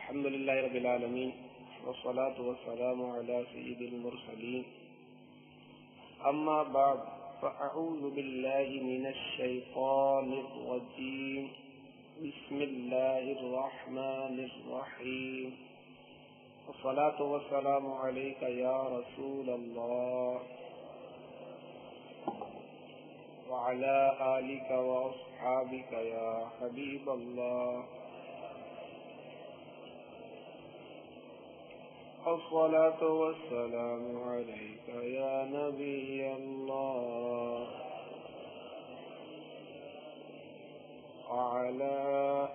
الحمد لله رب العالمين والصلاة والسلام على سيد المرسلين أما بعد فأعوذ بالله من الشيطان الرجيم بسم الله الرحمن الرحيم والصلاة والسلام عليك يا رسول الله وعلى آلك وأصحابك يا حبيب الله الصلاة والسلام عليك يا نبي الله وعلى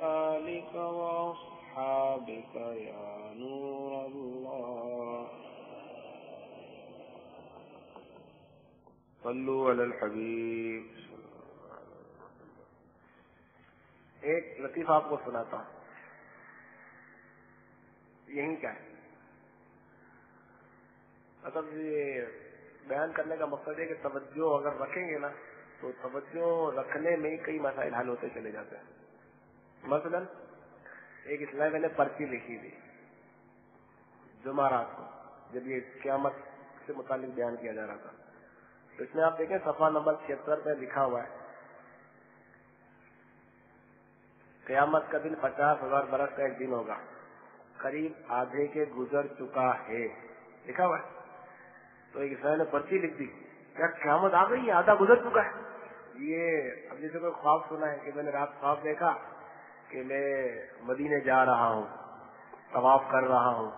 آلك وأصحابك يا نور الله صلوا علی الحبیب. ایک لطیفہ آپ کو سناتا ہوں. یہی کیا ہے مطلب یہ بیان کرنے کا مقصد ہے کہ توجہ اگر رکھیں گے نا تو توجہ رکھنے میں ہی کئی مسائل حل ہوتے چلے جاتے ہیں. مثلا ایک اسلائی میں نے پرچی لکھی تھی جمعرات کو جب یہ قیامت سے متعلق بیان کیا جا رہا تھا. تو اس میں آپ دیکھیں صفحہ نمبر 76 پہ لکھا ہوا ہے قیامت کا دن 50,000 برس کا ایک دن ہوگا, قریب آدھے کے گزر چکا ہے, لکھا ہوا ہے. تو ایک اسلائی نے پرچی لکھ دی کیا قیامت آ گئی, آدھا گزر چکا ہے. یہ اب جیسے کوئی خواب سنا ہے کہ میں نے رات خواب دیکھا کہ میں مدینے جا رہا ہوں, طواف کر رہا ہوں,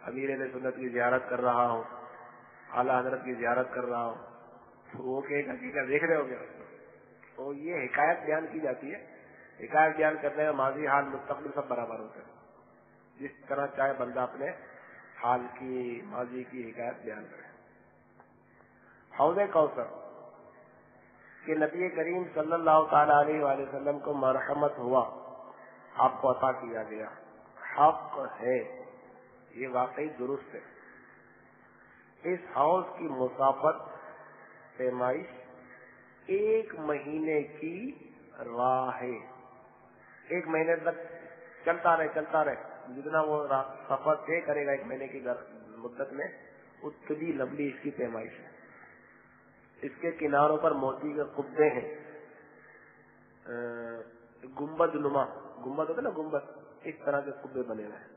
امیر اہل سنت کی زیارت کر رہا ہوں, اعلیٰ حضرت کی زیارت کر رہا ہوں. تو وہ کہ حقیقت دیکھ رہے ہو گے. تو یہ حکایت بیان کی جاتی ہے. حکایت بیان کرنے میں ماضی حال مستقبل سب برابر ہوتے ہیں. جس طرح چاہے بندہ اپنے حال کی ماضی کی حکایت بیان کرے. حوض کوثر کہ نبی کریم صلی اللہ تعالی علیہ وآلہ وسلم کو مرحمت ہوا, آپ کو عطا کیا گیا, حق ہے, یہ واقعی درست ہے. اس حوض کی مسافت پیمائش 1 مہینے کی راہ ہے. 1 مہینے تک چلتا رہے جتنا وہ سفر طے کرے گا 1 مہینے کی مدت میں اتنی لمبی اس کی پیمائش ہے. اس کے کناروں پر موتی کے قبے ہیں, گنبد نما, گنبد ہوتا ہے نا گنبد, اس طرح کے قبے بنے ہوئے ہیں.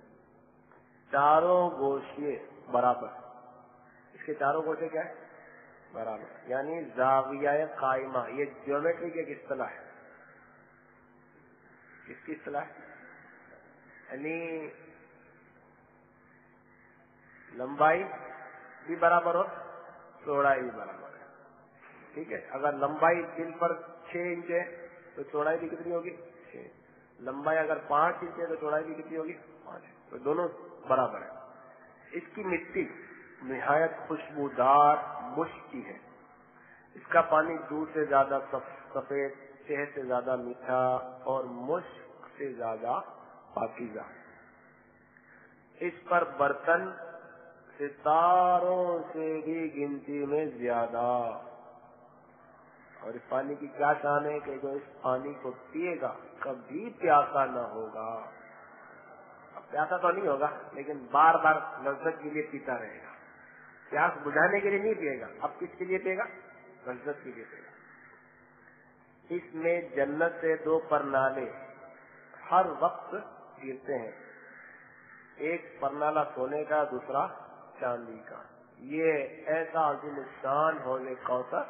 چاروں گوشے برابر, اس کے چاروں گوشے کیا ہے برابر, یعنی زاویہ قائمہ. یہ جیومیٹری کی ایک اصطلاح ہے. کس کی اصطلاح ہے؟ یعنی لمبائی بھی برابر ہو, چوڑائی بھی برابر ہے. ٹھیک ہے, اگر لمبائی دل پر 6 انچ ہے تو چوڑائی بھی کتنی ہوگی 6. لمبائی اگر 5 انچ ہے تو چوڑائی بھی کتنی ہوگی 5. تو دونوں برابر ہے. اس کی مٹی نہایت خوشبودار مشک کی ہے. اس کا پانی دودھ سے زیادہ سفید, شہد سے زیادہ میٹھا اور مشک سے زیادہ پاکیزہ. اس پر برتن ستاروں سے بھی گنتی میں زیادہ. اور اس پانی کی کیا شان ہے کہ جو اس پانی کو پیے گا کبھی پیاسا نہ ہوگا. اب پیاسا تو نہیں ہوگا لیکن بار بار لذت کے لیے پیتا رہے گا. پیاس بجھانے کے لیے نہیں پیے گا, اب کس کے لیے پیے گا, لذت کے لیے پیے گا. اس میں جنت سے 2 پرنالے ہر وقت گرتے ہیں, ایک پرنالہ سونے کا, دوسرا چاندی کا. یہ ایسا عظیم الشان حوض کوثر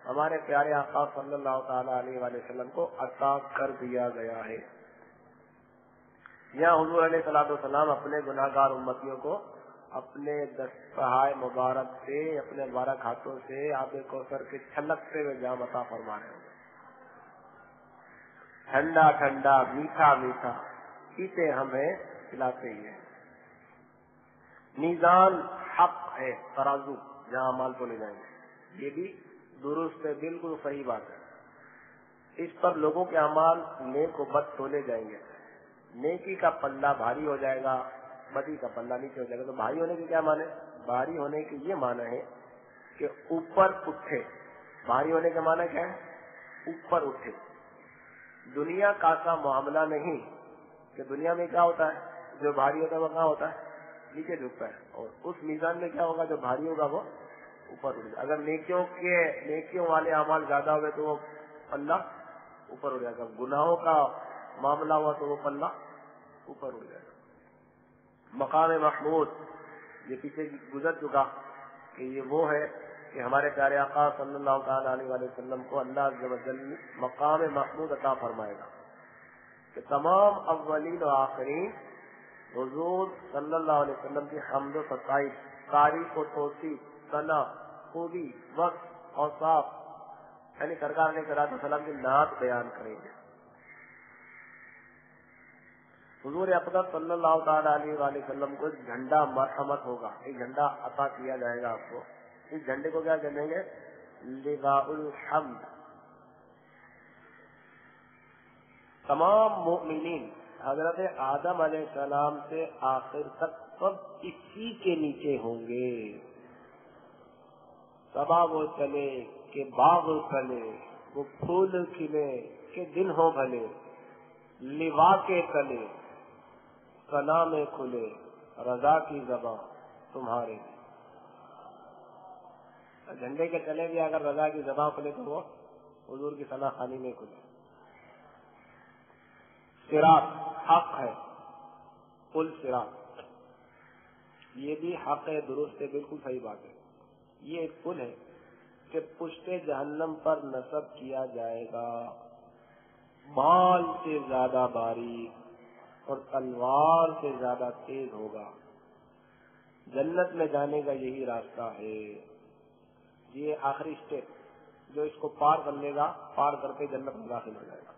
ہمارے پیارے آقا صلی اللہ تعالی علیہ وآلہ وسلم کو عطا کر دیا گیا ہے. یہاں حضور علیہ الصلوۃ والسلام اپنے گناہگار امتیوں کو اپنے دستہائے مبارک سے, اپنے مبارک ہاتھوں سے آب کوثر کے چھلکتے ہوئے جام عطا فرما رہے ہیں. ٹھنڈا ٹھنڈا, میٹھا میٹھا پیتے ہمیں پلاتے ہی ہیں. میزان حق ہے, ترازو جہاں اعمال تولے جائیں گے. یہ بھی درست ہے, بالکل صحیح بات ہے. اس پر لوگوں کے اعمال نیک و بد تولے جائیں گے. نیکی کا پلہ بھاری ہو جائے گا, بدی کا پلہ نیچے ہو جائے گا. تو بھاری ہونے کے کیا معنی؟ بھاری ہونے کے یہ معنی ہے کہ اوپر اٹھے. بھاری ہونے کا معنی کیا ہے؟ اوپر اٹھے. دنیا کا سا معاملہ نہیں کہ دنیا میں کیا ہوتا ہے، جو بھاری ہوتا ہے وہ کہاں ہوتا ہے، نیچے جھکتا ہے، اور اس میزان میں کیا ہوگا، جو بھاری ہوگا وہ اوپر اڑ جائے. اگر نیکیوں والے اعمال زیادہ ہوئے تو وہ پلہ اوپر اڑ جائے گا، گناہوں کا معاملہ ہوا تو وہ پلہ اوپر اڑ جائے گا. مقام محمود یہ پیچھے گزر چکا کہ یہ وہ ہے کہ ہمارے پیارے آقا صلی اللہ تعالی علیہ وآلہ وسلم کو اللہ عز و جل مقام محمود عطا فرمائے گا کہ تمام اولین و آخرین حضور صلی اللہ علیہ وسلم کی حمد و ستائش، تعریف و توصیف، ثنا، خوبی، وصف، اوصاف، یعنی سرکار علیہ الصلوۃ والسلام کی نعت بیان کریں گے. حضور اقدس صلی اللہ تعالی علیہ وآلہ وسلم کو جھنڈا مرحمت ہوگا، ایک جھنڈا عطا کیا جائے گا آپ کو. اس جھنڈے کو کیا کہیں گے، لواء الحمد. تمام مومنین حضرت آدم علیہ السلام سے آخر تک سب اسی کے نیچے ہوں گے. صبا وہ چلے کہ باغ چلے، وہ پھول کھلے کہ دن ہو بھلے، لوا کے تلے ثنا میں کھلے، رضا کی زباں تمہارے. جھنڈے کے تلے بھی اگر رضا کی زباں کھلے تو وہ حضور کی ثنا خانی میں کھلے. صراط حق ہے، پل صراط یہ بھی حق ہے، درست ہے، بالکل صحیح بات ہے. یہ ایک پل ہے کہ پشت جہنم پر نصب کیا جائے گا، بال سے زیادہ باریک اور تلوار سے زیادہ تیز ہوگا. جنت میں جانے کا یہی راستہ ہے. یہ آخری اسٹیپ، جو اس کو پار کر لے گا، پار کرتے جنت میں داخل ہو جائے گا.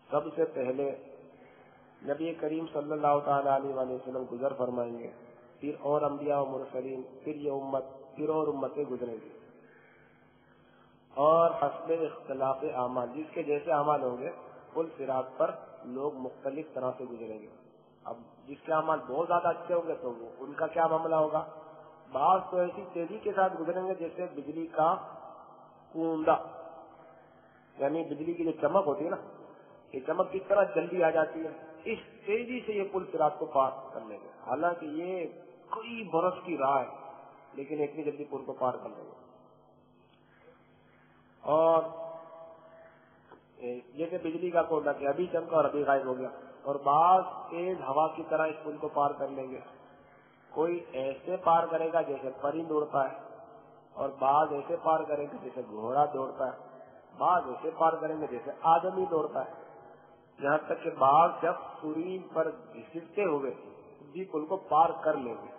سب سے پہلے نبی کریم صلی اللہ تعالی علیہ وآلہ وسلم گزر فرمائیں گے، پھر اور انبیاء و مرسلین، پھر یہ امت، پھر اور امتیں گزریں گی. اور حسب اختلاف اعمال، جس کے جیسے اعمال ہوں گے پل صراط پر لوگ مختلف طرح سے گزریں گے. اب جس کے اعمال بہت زیادہ اچھے ہوں گے تو وہ ان کا کیا معاملہ ہوگا. بعض تو ایسی تیزی کے ساتھ گزریں گے جیسے بجلی کا کوندا، یعنی بجلی کی جو چمک ہوتی ہے نا، یہ چمک کس طرح جلدی آ جاتی ہے، اس تیزی سے یہ پل صراط کو پار کر لیں گے. حالانکہ یہ کئی برس کی راہ ہے، لیکن اتنی جلدی پل کو پار کر لیں گے. اور جیسے بجلی کا کوندا کہ ابھی چمکا اور ابھی غائب ہو گیا. اور بعض تیز ہوا کی طرح اس پل کو پار کر لیں گے. کوئی ایسے پار کرے گا جیسے پرند اڑتا ہے، اور بعض ایسے پار کریں گے جیسے گھوڑا دوڑتا ہے، بعض ایسے پار کریں گے جیسے آدمی دوڑتا ہے. یہاں تک کہ بعض جب سورین پر گھسٹتے ہوئے اسی پل کو پار کر لیں گے،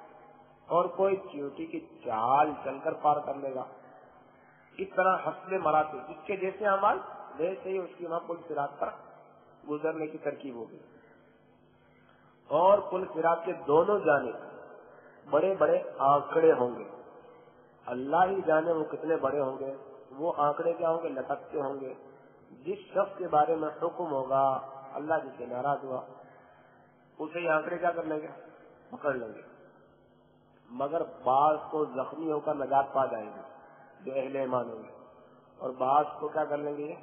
اور کوئی چیوٹی کی چال چل کر پار کر لے گا. اس طرح حسب مراتب، جس کے جیسے اعمال ویسے ہی اس کی وہاں پل صراط پر گزرنے کی ترکیب ہوگی. اور پل صراط کے دونوں جانب بڑے بڑے آنکڑے ہوں گے. اللہ ہی جانے وہ کتنے بڑے ہوں گے. وہ آنکڑے کیا ہوں گے، لٹکتے ہوں گے. جس شخص کے بارے میں حکم ہوگا، اللہ جس سے ناراض ہوا، اسے یہ آنکڑے کیا کر لیں گے، پکڑ لیں گے. مگر بعض کو زخمی ہو کر نجات پا جائیں گے جو اہل ایمان ہوں گے، اور بعض کو کیا کر لیں گے،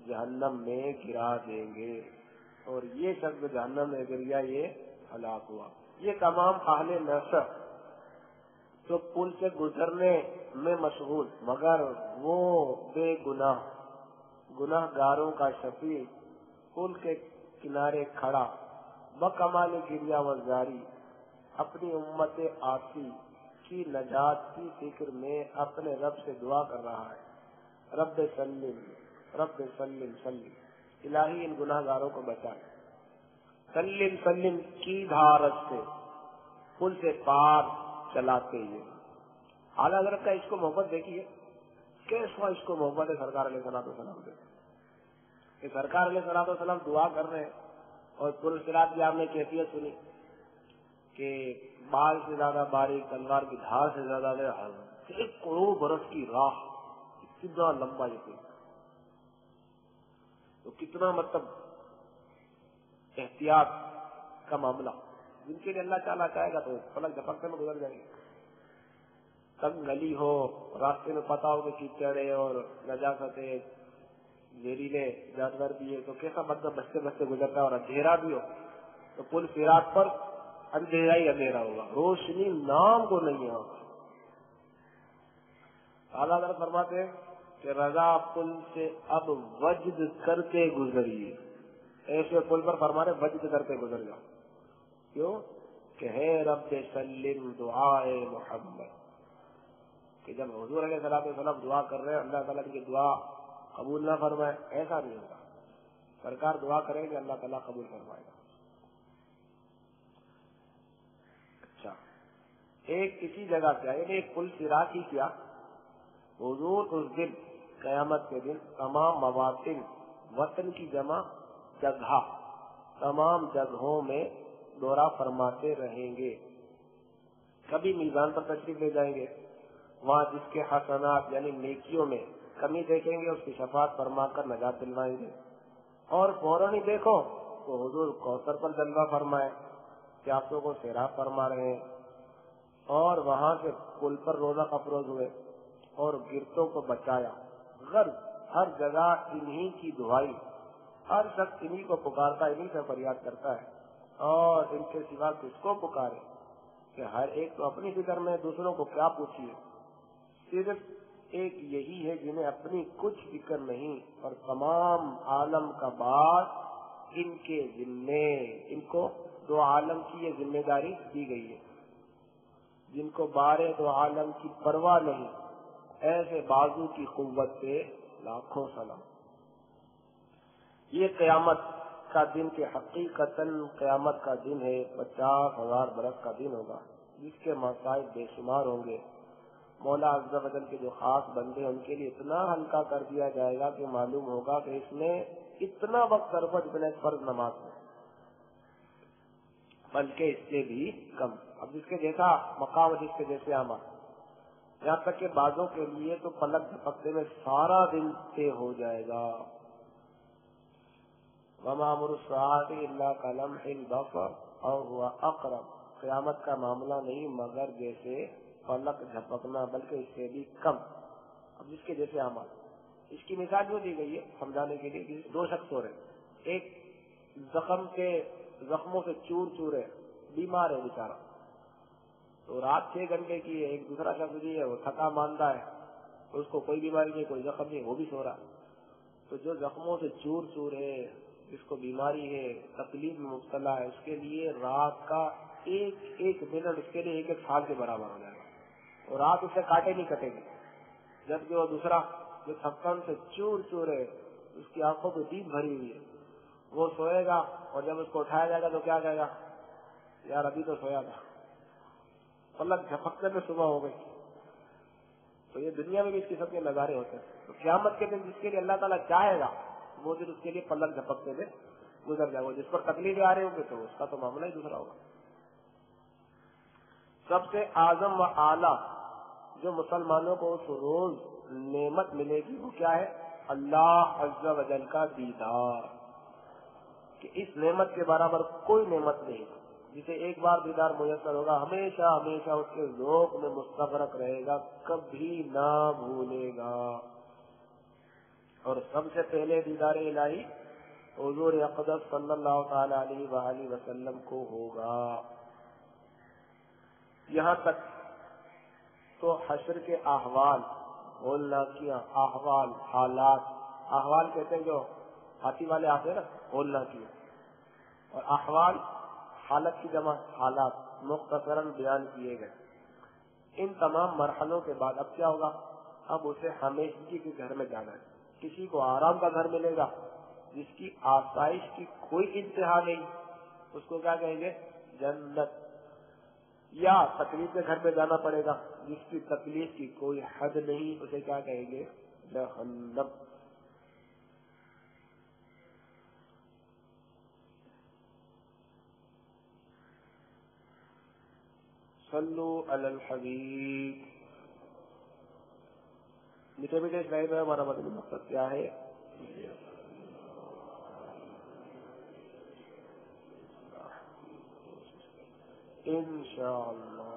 جہنم میں گرا دیں گے. اور یہ شخص جہنم میں گر گیا، یہ ہلاک ہوا. یہ تمام اہل نصر تو پل سے گزرنے میں مشغول، مگر وہ بے گناہ گاروں کا شفیع پل کے کنارے کھڑا بکمال گریا و زاری اپنی امت آسی کی نجات کی فکر میں اپنے رب سے دعا کر رہا ہے، رب سلم رب سلم سلم، الہی ان گناہ گاروں کو بچا. سلم سلم کی دھارت سے پل سے پار چلاتے ہوئے. اعلیٰ حضرت کا اس کو محبت دیکھیے، کیسا اس کو محبت ہے سرکار علیہ الصلوۃ والسلام سے، کہ سرکار علیہ الصلوۃ والسلام دعا کر رہے ہیں اور پل صراط کی آپ نے کیفیت سنی کہ بال سے زیادہ باریک، تلوار کی دھار سے زیادہ 1 کروڑ برس کی راہ، کتنا لمبا یہ پل، تو کتنا مطلب احتیاط کا معاملہ. جن کے لیے اللہ تعالیٰ چاہے گا تو پلک جھپکتے میں گزر جائیں گے. تنگ گلی ہو، راستے میں پتہ ہو کہ کیچڑ ہے اور نجاست ہے، زہریلے جانور بھی ہے تو کیسا مطلب بچتے بچتے گزرتا ہے، اور اندھیرا بھی ہو تو پل صراط پر اندھیرا ہی اندھیرا ہوگا، روشنی نام کو نہیں ہوگا۔ اعلیٰ حضرت فرماتے ہیں کہ رضا پل سے اب وجد کرتے گزریے، ایسے پل پر فرماتے وجد کرتے گزر جاؤ، کیوں کہ ہے رب سلم دعائے محمد، کہ جب حضور علیہ السلام دعا کر رہے ہیں اللہ تعالیٰ کی دعا قبول نہ فرمائے، ایسا نہیں ہوگا، سرکار دعا کرے کہ اللہ تعالیٰ قبول فرمائے گا۔ اچھا، ایک کسی جگہ کیا یعنی ایک پل صراط ہی کیا، حضور اس دن قیامت کے دن تمام مواطن، وطن کی جمع جگہ، تمام جگہوں میں دورہ فرماتے رہیں گے، کبھی میزان پر تشریف لے جائیں گے، وہاں جس کے حسنات یعنی نیکیوں میں کمی دیکھیں گے اس کی شفاعت فرما کر نجات دلوائیں گے، اور فوراً ہی دیکھو تو حضور کوثر پر جلوہ فرمائے، پیاسوں کو سیراب فرما رہے ہیں، اور وہاں سے پل پر روزہ افروز ہوئے اور گرتوں کو بچایا، غرض ہر جگہ انہی کی دعائی، ہر شخص انہی کو پکارتا، انہی سے فریاد کرتا ہے، اور ان کے سوا کس کو پکارے، کہ ہر ایک تو اپنی فکر میں، دوسروں کو کیا پوچھیے، صرف ایک یہی ہے جنہیں اپنی کچھ فکر نہیں، اور تمام عالم کا بات ان کے ذمے، ان کو دو عالم کی یہ ذمہ داری دی گئی ہے، جن کو بارے دو عالم کی پرواہ نہیں، ایسے بازو کی قوت پہ لاکھوں سلام۔ یہ قیامت کا دن کے حقیقتاً قیامت کا دن ہے، 50,000 برس کا دن ہوگا، جس کے مصائب بے شمار ہوں گے۔ مولا عز و جل کے جو خاص بندے ہیں ان کے لیے اتنا ہلکا کر دیا جائے گا کہ معلوم ہوگا کہ اس میں اتنا وقت صرف اتنے فرض نماز میں، بلکہ اس سے بھی کم، اب جس کے جیسا مقام، جس کے جیسے عمل، یہاں تک کہ بعضوں کے لیے تو پلک جھپکتے میں سارا دن طے ہو جائے گا۔ وما امر الساعة الا كلمح البصر او هو اقرب، قیامت کا معاملہ نہیں مگر جیسے پلک جھپکنا، بلکہ اس سے بھی کم، اب جس کے جیسے عمل۔ اس کی مثال جو دی گئی ہے سمجھانے کے لیے، دو شخص ہو رہے، ایک زخموں سے چور چور ہے، بیمار ہے بیچارہ، تو رات 6 گھنٹے کی ہے، ایک دوسرا شخص بھی ہے وہ تھکا ماندہ ہے، تو اس کو کوئی بیماری نہیں، کوئی زخم نہیں، وہ بھی سو رہا، تو جو زخموں سے چور چور ہے، جس کو بیماری ہے، تکلیف میں مبتلا ہے، اس کے لیے رات کا ایک منٹ اس کے لیے ایک سال کے برابر ہو جائے گا، اور رات اس سے کاٹے نہیں کٹے گی، جبکہ وہ دوسرا جو تھکن سے چور چور ہے، اس کی آنکھوں پہ نیند بھری ہوئی ہے، وہ سوئے گا، اور جب اس کو اٹھایا جائے گا تو کیا کہے گا، یار ابھی تو سویا تھا، پلک جھپکنے میں صبح ہو گئی۔ تو یہ دنیا میں بھی اس قسم کے نظارے ہوتے ہیں، تو قیامت کے دن جس کے لیے اللہ تعالیٰ چاہے گا وہ دن اس کے لیے پلک جھپکنے میں گزر جائے گا، جس پر تکلیفیں آ رہی ہوں گی تو اس کا تو معاملہ ہی دوسرا ہوگا۔ سب سے اعظم و اعلیٰ جو مسلمانوں کو اس روز نعمت ملے گی وہ کیا ہے، اللہ عز و جل کا دیدار، کہ اس نعمت کے برابر کوئی نعمت نہیں، جسے ایک بار دیدار میسر ہوگا ہمیشہ ہمیشہ اس کے ذوق میں مستغرق رہے گا، کبھی نہ بھولے گا۔ اور سب سے پہلے دیدار الہی حضور اقدس صلی اللہ تعالی علیہ وآلہ وسلم کو ہوگا۔ یہاں تک تو حشر کے احوال، ہولناکیاں، احوال، حالات، احوال کہتے ہیں جو ہاتھی والے آتے ہیں نا، ہولناکیاں، اور احوال حالت کی جمع حالات، مختصراً بیان کیے گئے۔ ان تمام مرحلوں کے بعد اب کیا ہوگا، اب اسے ہمیشگی کے گھر میں جانا ہے۔ کسی کو آرام کا گھر ملے گا جس کی آسائش کی کوئی انتہا نہیں، اس کو کیا کہیں گے، جنت، یا تکلیف کے گھر میں جانا پڑے گا جس کی تکلیف کی کوئی حد نہیں، اسے کیا کہیں گے، جہنم۔ صلو علی الحبیب۔ میٹھے میٹھے اسلائی میں ہمارا مطلب مقصد کیا ہے، انشاءاللہ